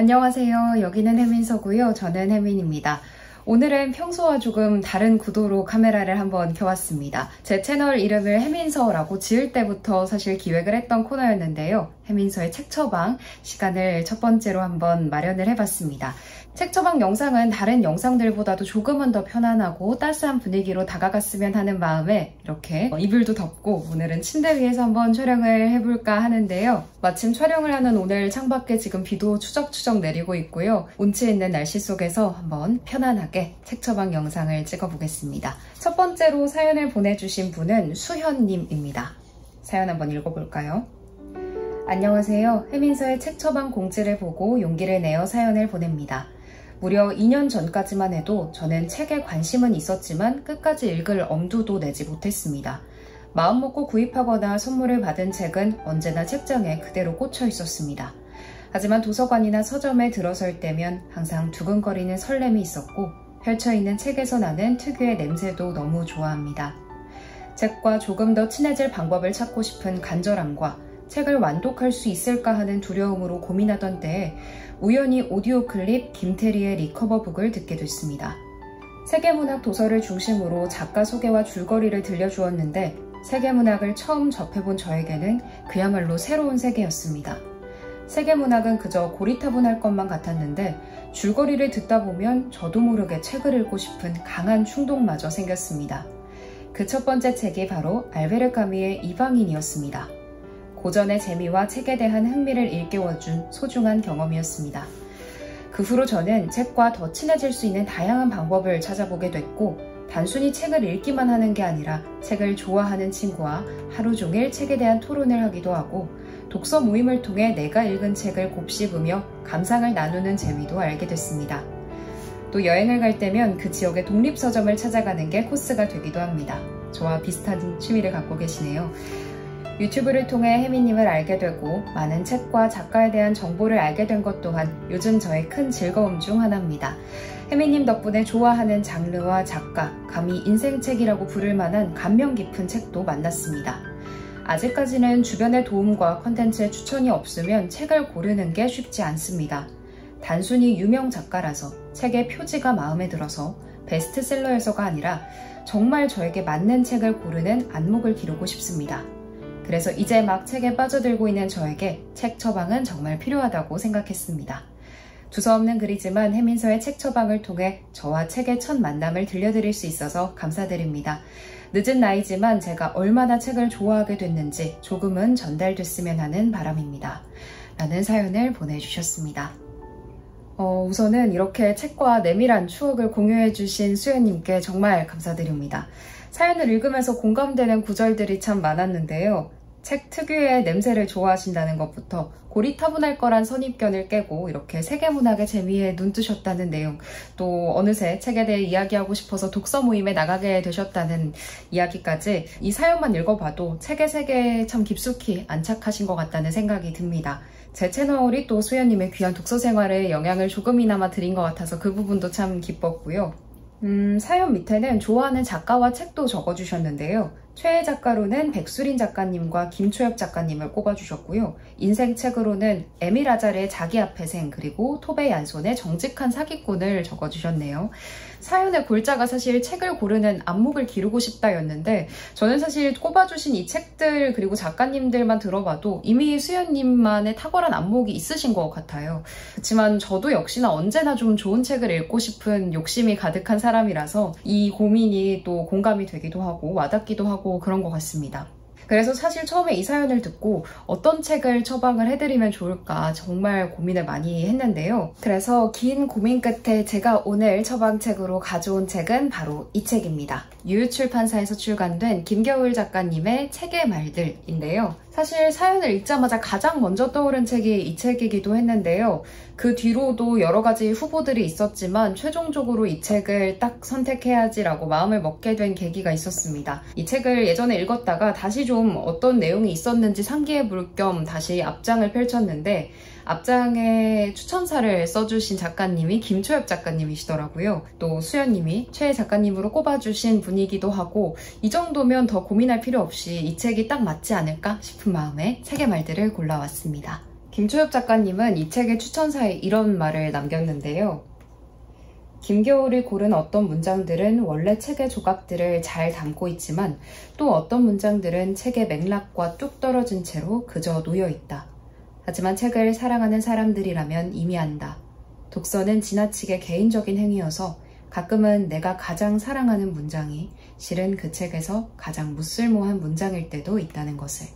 안녕하세요. 여기는 혜민서고요. 저는 혜민입니다. 오늘은 평소와 조금 다른 구도로 카메라를 한번 켜왔습니다. 제 채널 이름을 혜민서라고 지을 때부터 사실 기획을 했던 코너였는데요. 혜민서의 책 처방 시간을 첫 번째로 한번 마련을 해봤습니다. 책 처방 영상은 다른 영상들보다도 조금은 더 편안하고 따스한 분위기로 다가갔으면 하는 마음에 이렇게 이불도 덮고 오늘은 침대 위에서 한번 촬영을 해볼까 하는데요. 마침 촬영을 하는 오늘 창밖에 지금 비도 추적추적 내리고 있고요. 운치 있는 날씨 속에서 한번 편안하게 책 처방 영상을 찍어보겠습니다. 첫 번째로 사연을 보내주신 분은 수현님입니다. 사연 한번 읽어볼까요? 안녕하세요. 혜민서의 책 처방 공지를 보고 용기를 내어 사연을 보냅니다. 무려 2년 전까지만 해도 저는 책에 관심은 있었지만 끝까지 읽을 엄두도 내지 못했습니다. 마음먹고 구입하거나 선물을 받은 책은 언제나 책장에 그대로 꽂혀 있었습니다. 하지만 도서관이나 서점에 들어설 때면 항상 두근거리는 설렘이 있었고 펼쳐있는 책에서 나는 특유의 냄새도 너무 좋아합니다. 책과 조금 더 친해질 방법을 찾고 싶은 간절함과 책을 완독할 수 있을까 하는 두려움으로 고민하던 때에 우연히 오디오 클립 김태리의 리커버북을 듣게 됐습니다. 세계문학 도서를 중심으로 작가 소개와 줄거리를 들려주었는데 세계문학을 처음 접해본 저에게는 그야말로 새로운 세계였습니다. 세계문학은 그저 고리타분할 것만 같았는데 줄거리를 듣다 보면 저도 모르게 책을 읽고 싶은 강한 충동마저 생겼습니다. 그 첫 번째 책이 바로 알베르 까뮈의 이방인이었습니다. 고전의 재미와 책에 대한 흥미를 일깨워준 소중한 경험이었습니다. 그 후로 저는 책과 더 친해질 수 있는 다양한 방법을 찾아보게 됐고 단순히 책을 읽기만 하는 게 아니라 책을 좋아하는 친구와 하루 종일 책에 대한 토론을 하기도 하고 독서 모임을 통해 내가 읽은 책을 곱씹으며 감상을 나누는 재미도 알게 됐습니다. 또 여행을 갈 때면 그 지역의 독립서점을 찾아가는 게 코스가 되기도 합니다. 저와 비슷한 취미를 갖고 계시네요. 유튜브를 통해 혜민님을 알게 되고 많은 책과 작가에 대한 정보를 알게 된 것 또한 요즘 저의 큰 즐거움 중 하나입니다. 혜민님 덕분에 좋아하는 장르와 작가, 감히 인생책이라고 부를 만한 감명 깊은 책도 만났습니다. 아직까지는 주변의 도움과 컨텐츠의 추천이 없으면 책을 고르는 게 쉽지 않습니다. 단순히 유명 작가라서 책의 표지가 마음에 들어서 베스트셀러여서가 아니라 정말 저에게 맞는 책을 고르는 안목을 기르고 싶습니다. 그래서 이제 막 책에 빠져들고 있는 저에게 책 처방은 정말 필요하다고 생각했습니다. 두서없는 글이지만 혜민서의 책 처방을 통해 저와 책의 첫 만남을 들려드릴 수 있어서 감사드립니다. 늦은 나이지만 제가 얼마나 책을 좋아하게 됐는지 조금은 전달됐으면 하는 바람입니다. 라는 사연을 보내주셨습니다. 우선은 이렇게 책과 내밀한 추억을 공유해주신 수연님께 정말 감사드립니다. 사연을 읽으면서 공감되는 구절들이 참 많았는데요. 책 특유의 냄새를 좋아하신다는 것부터 고리타분할 거란 선입견을 깨고 이렇게 세계문학의 재미에 눈뜨셨다는 내용, 또 어느새 책에 대해 이야기하고 싶어서 독서 모임에 나가게 되셨다는 이야기까지 이 사연만 읽어봐도 책의 세계에 참 깊숙이 안착하신 것 같다는 생각이 듭니다. 제 채널이 또 수연님의 귀한 독서 생활에 영향을 조금이나마 드린 것 같아서 그 부분도 참 기뻤고요. 사연 밑에는 좋아하는 작가와 책도 적어주셨는데요. 최애 작가로는 백수린 작가님과 김초엽 작가님을 꼽아주셨고요. 인생책으로는 에밀 아자르의 자기 앞의 생 그리고 토베 얀손의 정직한 사기꾼을 적어주셨네요. 사연의 골자가 사실 책을 고르는 안목을 기르고 싶다였는데 저는 사실 꼽아주신 이 책들 그리고 작가님들만 들어봐도 이미 수연님만의 탁월한 안목이 있으신 것 같아요. 그렇지만 저도 역시나 언제나 좀 좋은 책을 읽고 싶은 욕심이 가득한 사람이라서 이 고민이 또 공감이 되기도 하고 와닿기도 하고 그런 것 같습니다. 그래서 사실 처음에 이 사연을 듣고 어떤 책을 처방을 해드리면 좋을까 정말 고민을 많이 했는데요. 그래서 긴 고민 끝에 제가 오늘 처방책으로 가져온 책은 바로 이 책입니다. 유유출판사에서 출간된 김겨울 작가님의 책의 말들인데요. 사실 사연을 읽자마자 가장 먼저 떠오른 책이 이 책이기도 했는데요. 그 뒤로도 여러 가지 후보들이 있었지만 최종적으로 이 책을 딱 선택해야지라고 마음을 먹게 된 계기가 있었습니다. 이 책을 예전에 읽었다가 다시 좀 어떤 내용이 있었는지 상기해 볼 겸 다시 앞장을 펼쳤는데 앞장에 추천사를 써주신 작가님이 김초엽 작가님이시더라고요. 또 수연님이 최애 작가님으로 꼽아주신 분이기도 하고 이 정도면 더 고민할 필요 없이 이 책이 딱 맞지 않을까 싶은 마음에 책의 말들을 골라왔습니다. 김초엽 작가님은 이 책의 추천사에 이런 말을 남겼는데요. 김겨울이 고른 어떤 문장들은 원래 책의 조각들을 잘 담고 있지만 또 어떤 문장들은 책의 맥락과 뚝 떨어진 채로 그저 놓여있다. 하지만 책을 사랑하는 사람들이라면 이미 안다. 독서는 지나치게 개인적인 행위여서 가끔은 내가 가장 사랑하는 문장이 실은 그 책에서 가장 무쓸모한 문장일 때도 있다는 것을.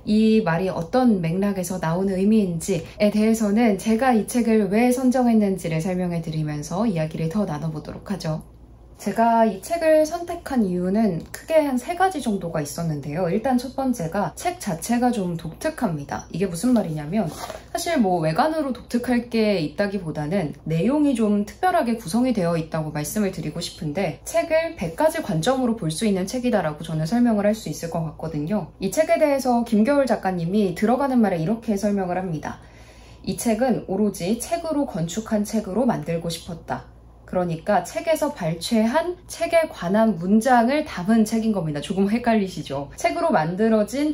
이 말이 어떤 맥락에서 나온 의미인지에 대해서는 제가 이 책을 왜 선정했는지를 설명해 드리면서 이야기를 더 나눠보도록 하죠. 제가 이 책을 선택한 이유는 크게 한 3가지 정도가 있었는데요. 일단 첫 번째가 책 자체가 좀 독특합니다. 이게 무슨 말이냐면 사실 뭐 외관으로 독특할 게 있다기보다는 내용이 좀 특별하게 구성이 되어 있다고 말씀을 드리고 싶은데 책을 100가지 관점으로 볼 수 있는 책이다라고 저는 설명을 할 수 있을 것 같거든요. 이 책에 대해서 김겨울 작가님이 들어가는 말에 이렇게 설명을 합니다. 이 책은 오로지 책으로 건축한 책으로 만들고 싶었다. 그러니까 책에서 발췌한 책에 관한 문장을 담은 책인 겁니다. 조금 헷갈리시죠? 책으로 만들어진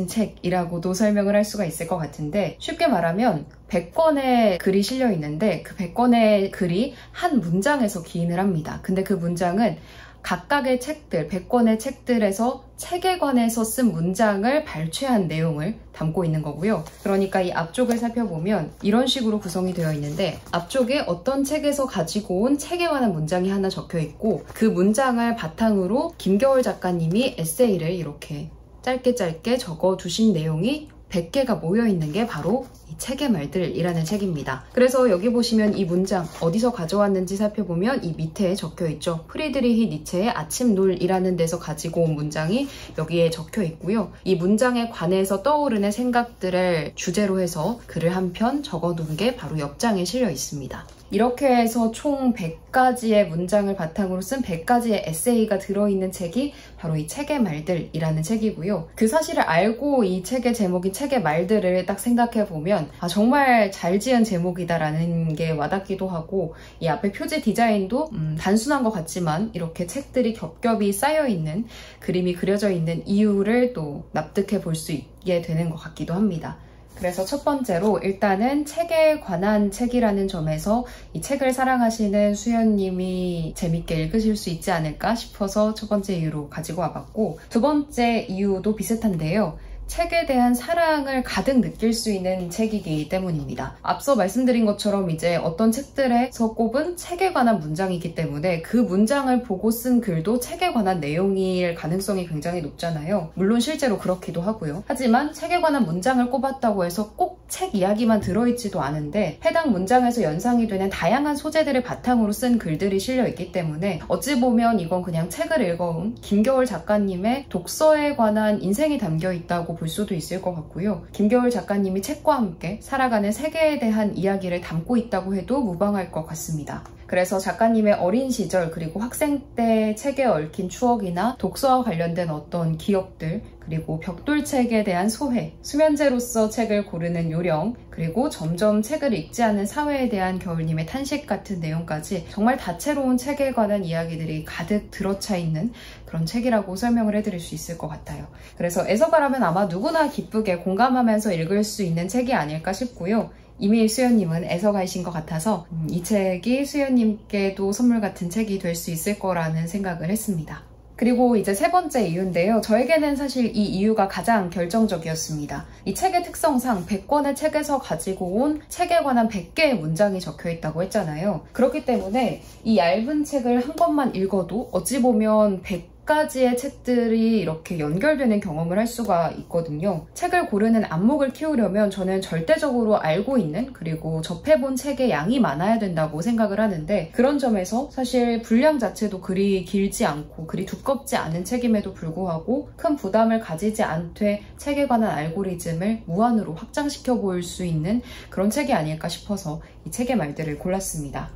책이라고도 설명을 할 수가 있을 것 같은데 쉽게 말하면 100권의 글이 실려 있는데 그 100권의 글이 한 문장에서 기인을 합니다. 근데 그 문장은 각각의 책들, 100권의 책들에서 책에 관해서 쓴 문장을 발췌한 내용을 담고 있는 거고요. 그러니까 이 앞쪽을 살펴보면 이런 식으로 구성이 되어 있는데 앞쪽에 어떤 책에서 가지고 온 책에 관한 문장이 하나 적혀 있고 그 문장을 바탕으로 김겨울 작가님이 에세이를 이렇게 짧게 적어 두신 내용이 100개가 모여있는 게 바로 이 책의 말들이라는 책입니다. 그래서 여기 보시면 이 문장 어디서 가져왔는지 살펴보면 이 밑에 적혀 있죠. 프리드리히 니체의 아침놀이라는 데서 가지고 온 문장이 여기에 적혀 있고요. 이 문장에 관해서 떠오르는 생각들을 주제로 해서 글을 한 편 적어둔 게 바로 옆장에 실려 있습니다. 이렇게 해서 총 100가지의 문장을 바탕으로 쓴 100가지의 에세이가 들어있는 책이 바로 이 책의 말들이라는 책이고요. 그 사실을 알고 이 책의 제목인 책의 말들을 딱 생각해보면 정말 잘 지은 제목이다라는 게 와닿기도 하고 이 앞에 표지 디자인도 단순한 것 같지만 이렇게 책들이 겹겹이 쌓여있는 그림이 그려져 있는 이유를 또 납득해 볼 수 있게 되는 것 같기도 합니다. 그래서 첫 번째로 일단은 책에 관한 책이라는 점에서 이 책을 사랑하시는 수연님이 재밌게 읽으실 수 있지 않을까 싶어서 첫 번째 이유로 가지고 와봤고 두 번째 이유도 비슷한데요. 책에 대한 사랑을 가득 느낄 수 있는 책이기 때문입니다. 앞서 말씀드린 것처럼 이제 어떤 책들에서 꼽은 책에 관한 문장이기 때문에 그 문장을 보고 쓴 글도 책에 관한 내용일 가능성이 굉장히 높잖아요. 물론 실제로 그렇기도 하고요. 하지만 책에 관한 문장을 꼽았다고 해서 꼭 책 이야기만 들어있지도 않은데 해당 문장에서 연상이 되는 다양한 소재들을 바탕으로 쓴 글들이 실려있기 때문에 어찌 보면 이건 그냥 책을 읽어온 김겨울 작가님의 독서에 관한 인생이 담겨있다고 볼 수도 있을 것 같고요. 김겨울 작가님이 책과 함께 살아가는 세계에 대한 이야기를 담고 있다고 해도 무방할 것 같습니다. 그래서 작가님의 어린 시절 그리고 학생 때 책에 얽힌 추억이나 독서와 관련된 어떤 기억들 그리고 벽돌책에 대한 소회, 수면제로서 책을 고르는 요령 그리고 점점 책을 읽지 않는 사회에 대한 겨울님의 탄식 같은 내용까지 정말 다채로운 책에 관한 이야기들이 가득 들어차 있는 그런 책이라고 설명을 해드릴 수 있을 것 같아요. 그래서 애서가라면 아마 누구나 기쁘게 공감하면서 읽을 수 있는 책이 아닐까 싶고요. 이미 수연님은 애서가이신 것 같아서 이 책이 수연님께도 선물 같은 책이 될 수 있을 거라는 생각을 했습니다. 그리고 이제 세 번째 이유인데요. 저에게는 사실 이 이유가 가장 결정적이었습니다. 이 책의 특성상 100권의 책에서 가지고 온 책에 관한 100개의 문장이 적혀 있다고 했잖아요. 그렇기 때문에 이 얇은 책을 한 권만 읽어도 어찌 보면 100가지의 책들이 이렇게 연결되는 경험을 할 수가 있거든요. 책을 고르는 안목을 키우려면 저는 절대적으로 알고 있는 그리고 접해본 책의 양이 많아야 된다고 생각을 하는데 그런 점에서 사실 분량 자체도 그리 길지 않고 그리 두껍지 않은 책임에도 불구하고 큰 부담을 가지지 않되 책에 관한 알고리즘을 무한으로 확장시켜 볼 수 있는 그런 책이 아닐까 싶어서 이 책의 말들을 골랐습니다.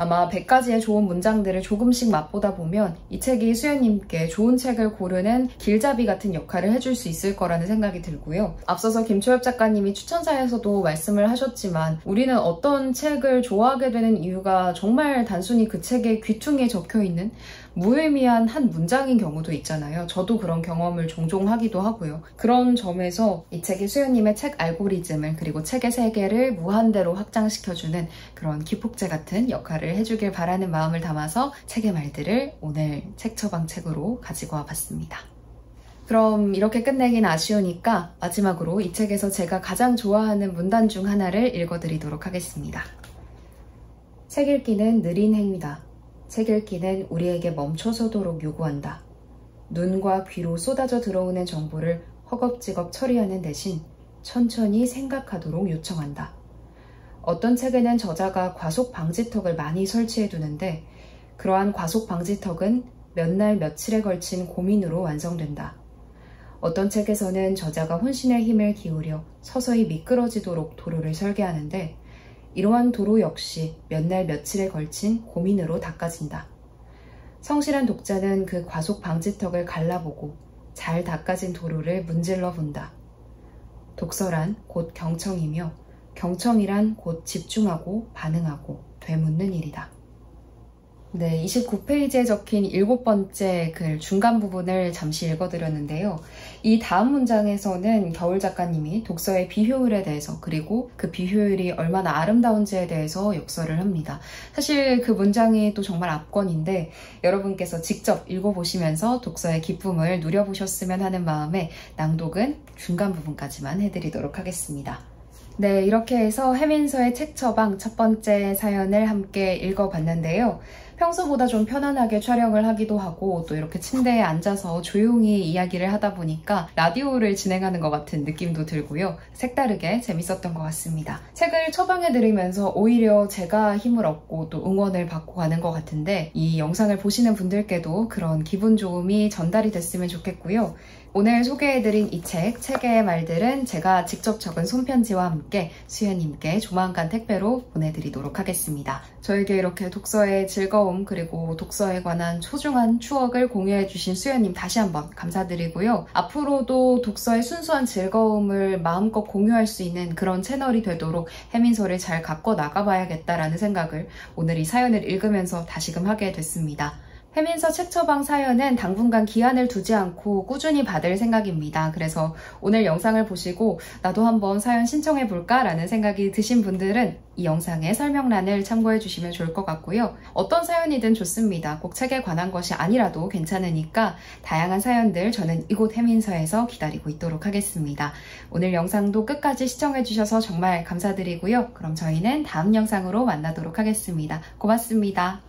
아마 100가지의 좋은 문장들을 조금씩 맛보다 보면 이 책이 수연님께 좋은 책을 고르는 길잡이 같은 역할을 해줄 수 있을 거라는 생각이 들고요. 앞서서 김초엽 작가님이 추천사에서도 말씀을 하셨지만 우리는 어떤 책을 좋아하게 되는 이유가 정말 단순히 그 책의 귀퉁이에 적혀있는 무의미한 한 문장인 경우도 있잖아요. 저도 그런 경험을 종종 하기도 하고요. 그런 점에서 이 책이 수연님의 책 알고리즘을 그리고 책의 세계를 무한대로 확장시켜주는 그런 기폭제 같은 역할을 해주길 바라는 마음을 담아서 책의 말들을 오늘 책 처방 책으로 가지고 와봤습니다. 그럼 이렇게 끝내긴 아쉬우니까 마지막으로 이 책에서 제가 가장 좋아하는 문단 중 하나를 읽어드리도록 하겠습니다. 책 읽기는 느린 행위다. 책 읽기는 우리에게 멈춰서도록 요구한다. 눈과 귀로 쏟아져 들어오는 정보를 허겁지겁 처리하는 대신 천천히 생각하도록 요청한다. 어떤 책에는 저자가 과속 방지턱을 많이 설치해 두는데 그러한 과속 방지턱은 몇 날 며칠에 걸친 고민으로 완성된다. 어떤 책에서는 저자가 혼신의 힘을 기울여 서서히 미끄러지도록 도로를 설계하는데 이러한 도로 역시 몇 날 며칠에 걸친 고민으로 닦아진다. 성실한 독자는 그 과속 방지턱을 갈라보고 잘 닦아진 도로를 문질러 본다. 독서란 곧 경청이며 경청이란 곧 집중하고 반응하고 되묻는 일이다. 네, 29페이지에 적힌 7번째 글 중간 부분을 잠시 읽어드렸는데요. 이 다음 문장에서는 겨울 작가님이 독서의 비효율에 대해서 그리고 그 비효율이 얼마나 아름다운지에 대해서 역설을 합니다. 사실 그 문장이 또 정말 압권인데 여러분께서 직접 읽어보시면서 독서의 기쁨을 누려보셨으면 하는 마음에 낭독은 중간 부분까지만 해드리도록 하겠습니다. 네, 이렇게 해서 해민서의 책 처방 첫 번째 사연을 함께 읽어봤는데요. 평소보다 좀 편안하게 촬영을 하기도 하고 또 이렇게 침대에 앉아서 조용히 이야기를 하다 보니까 라디오를 진행하는 것 같은 느낌도 들고요. 색다르게 재밌었던 것 같습니다. 책을 처방해드리면서 오히려 제가 힘을 얻고 또 응원을 받고 가는 것 같은데 이 영상을 보시는 분들께도 그런 기분 좋음이 전달이 됐으면 좋겠고요. 오늘 소개해드린 이 책의 말들은 제가 직접 적은 손편지와 함께 수연님께 조만간 택배로 보내드리도록 하겠습니다. 저에게 이렇게 독서의 즐거움 그리고 독서에 관한 소중한 추억을 공유해주신 수연님 다시 한번 감사드리고요. 앞으로도 독서의 순수한 즐거움을 마음껏 공유할 수 있는 그런 채널이 되도록 해민서를 잘 가꿔 나가봐야겠다라는 생각을 오늘 이 사연을 읽으면서 다시금 하게 됐습니다. 해민서 책 처방 사연은 당분간 기한을 두지 않고 꾸준히 받을 생각입니다. 그래서 오늘 영상을 보시고 나도 한번 사연 신청해볼까 라는 생각이 드신 분들은 이 영상의 설명란을 참고해 주시면 좋을 것 같고요. 어떤 사연이든 좋습니다. 꼭 책에 관한 것이 아니라도 괜찮으니까 다양한 사연들 저는 이곳 해민서에서 기다리고 있도록 하겠습니다. 오늘 영상도 끝까지 시청해 주셔서 정말 감사드리고요. 그럼 저희는 다음 영상으로 만나도록 하겠습니다. 고맙습니다.